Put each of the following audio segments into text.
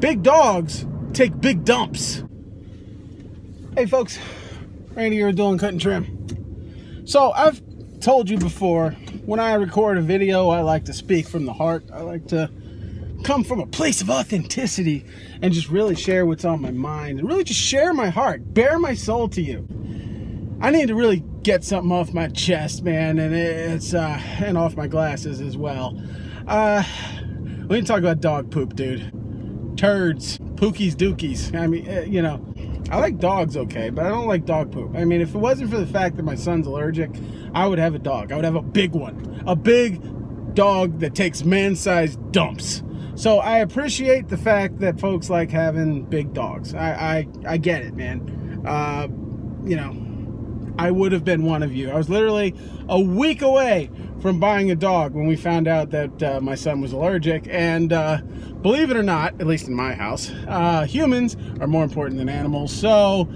Big dogs take big dumps. Hey folks, Randy here doing Cut and Trim. So I've told you before, when I record a video, I like to speak from the heart. I like to come from a place of authenticity and just really share what's on my mind and really just share my heart, bare my soul to you. I need to really get something off my chest, man, and and off my glasses as well. We can talk about dog poop, dude. Turds, pookies, dookies. I mean, you know, I like dogs, okay, but I don't like dog poop. I mean, if it wasn't for the fact that my son's allergic, I would have a dog. I would have a big one. A big dog that takes man-sized dumps. So I appreciate the fact that folks like having big dogs. I get it, man. You know, I would have been one of you. I was literally a week away from buying a dog when we found out that my son was allergic. And believe it or not, at least in my house, humans are more important than animals. So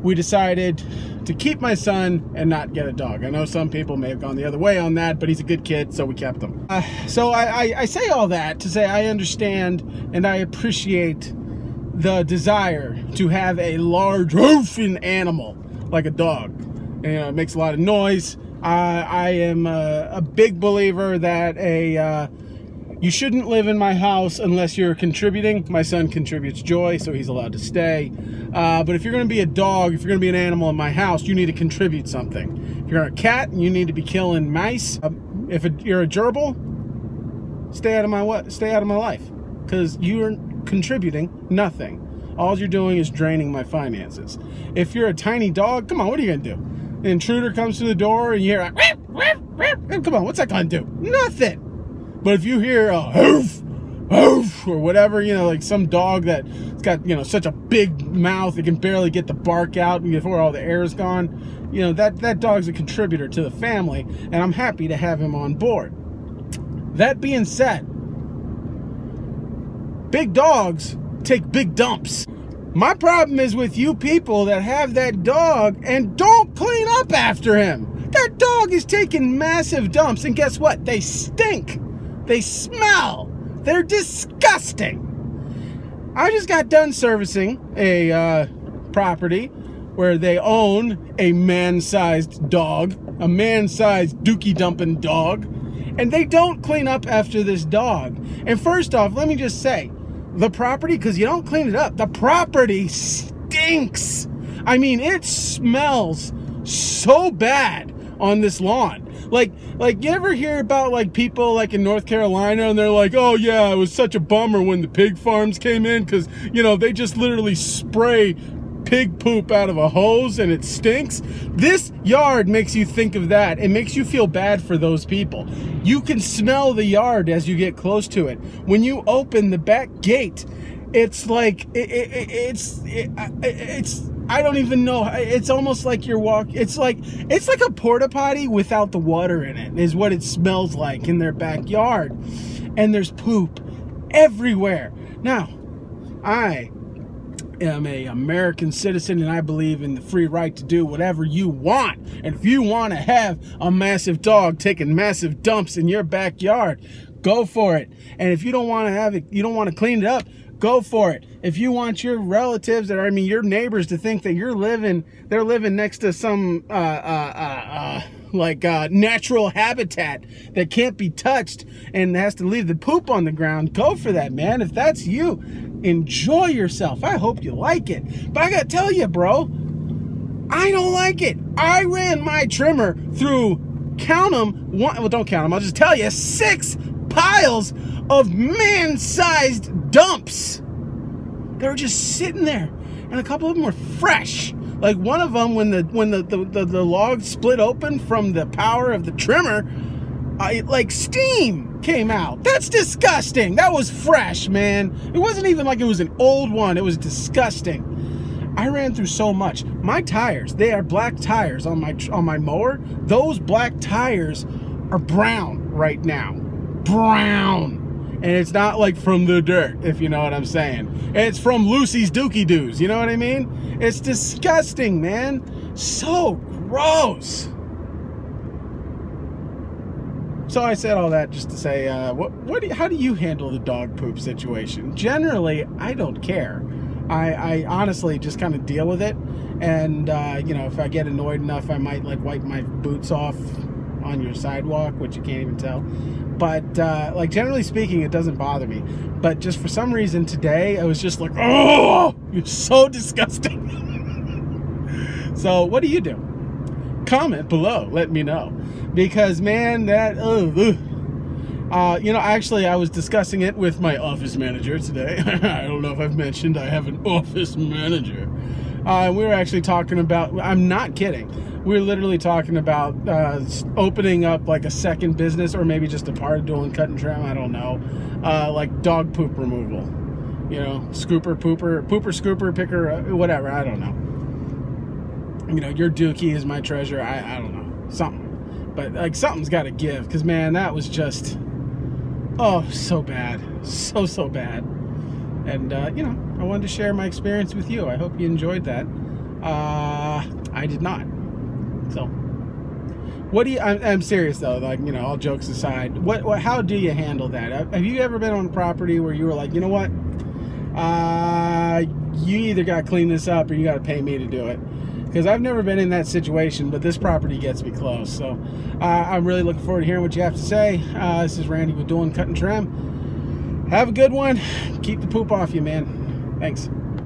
we decided to keep my son and not get a dog. I know some people may have gone the other way on that, but he's a good kid, so we kept him. So I say all that to say I understand and I appreciate the desire to have a large roofing animal like a dog. You know, it makes a lot of noise. I am a big believer that you shouldn't live in my house unless you're contributing. My son contributes joy, so he's allowed to stay. But if you're going to be a dog, if you're going to be an animal in my house, you need to contribute something. If you're a cat, you need to be killing mice. If you're a gerbil, stay out of my life, because you're contributing nothing. All you're doing is draining my finances. If you're a tiny dog, come on, what are you going to do? An intruder comes to the door and you hear a whip, whip, whip. Come on, what's that going to do? Nothing. But if you hear a hoof, hoof, or whatever, you know, like some dog that's got, you know, such a big mouth it can barely get the bark out before all the air is gone, you know, that dog's a contributor to the family, and I'm happy to have him on board. That being said, big dogs take big dumps. My problem is with you people that have that dog and don't clean up after him. That dog is taking massive dumps, and guess what? They stink. They smell. They're disgusting. I just got done servicing a property where they own a man-sized dog, a man-sized dookie dumping dog, and they don't clean up after this dog. And first off, let me just say, the property, because you don't clean it up, the property stinks. I mean, it smells so bad on this lawn. Like you ever hear about like people like in North Carolina and they're like, oh yeah, it was such a bummer when the pig farms came in because, you know, they just literally spray pig poop out of a hose and it stinks. This yard makes you think of that. It makes you feel bad for those people. You can smell the yard as you get close to it. When you open the back gate, it's like it's I don't even know. It's almost like you're walking. It's like a porta potty without the water in it, is what it smells like in their backyard. And there's poop everywhere. Now, I am a American citizen and I believe in the free right to do whatever you want. And if you want to have a massive dog taking massive dumps in your backyard, go for it. And if you don't want to have it, you don't want to clean it up, go for it. If you want your relatives, or I mean your neighbors, to think that they're living next to some natural habitat that can't be touched and has to leave the poop on the ground, go for that, man. If that's you, enjoy yourself. I hope you like it. But I gotta tell you, bro, I don't like it. I ran my trimmer through, count them, well, don't count them, I'll just tell you, 6 piles of man-sized dumps. They were just sitting there, and a couple of them were fresh. Like one of them, when the log split open from the power of the trimmer, like steam came out. That's disgusting. That was fresh, man. It wasn't even like it was an old one. It was disgusting. I ran through so much. My tires, they are black tires on my mower. Those black tires are brown right now. Brown. And it's not like from the dirt, if you know what I'm saying. It's from Lucy's Dookie Doos, you know what I mean? It's disgusting, man. So gross. So I said all that just to say, how do you handle the dog poop situation? Generally, I don't care. I honestly just kind of deal with it, and you know, if I get annoyed enough, I might like wipe my boots off on your sidewalk, which you can't even tell. But like generally speaking, it doesn't bother me. But just for some reason today, I was just like, oh, you're so disgusting. So what do you do? Comment below, let me know, because man, that you know, actually I was discussing it with my office manager today. I don't know if I've mentioned I have an office manager. We were actually talking about, I'm not kidding, we were literally talking about opening up like a second business, or maybe just a part of doing cut and trim, I don't know, like dog poop removal, you know, scooper, pooper, scooper, picker, whatever, I don't know. You know, your dookie is my treasure. I don't know, something, but like something's got to give, because man, that was just, oh, so bad, so bad. And you know, I wanted to share my experience with you. I hope you enjoyed that. I did not. So what do you, I'm serious though, like, you know, all jokes aside, how do you handle that? Have you ever been on a property where you were like, you know what, you either got to clean this up or you got to pay me to do it? Because I've never been in that situation, but this property gets me close. So I'm really looking forward to hearing what you have to say. This is Randy with Doing Cut and Trim. Have a good one. Keep the poop off you, man. Thanks.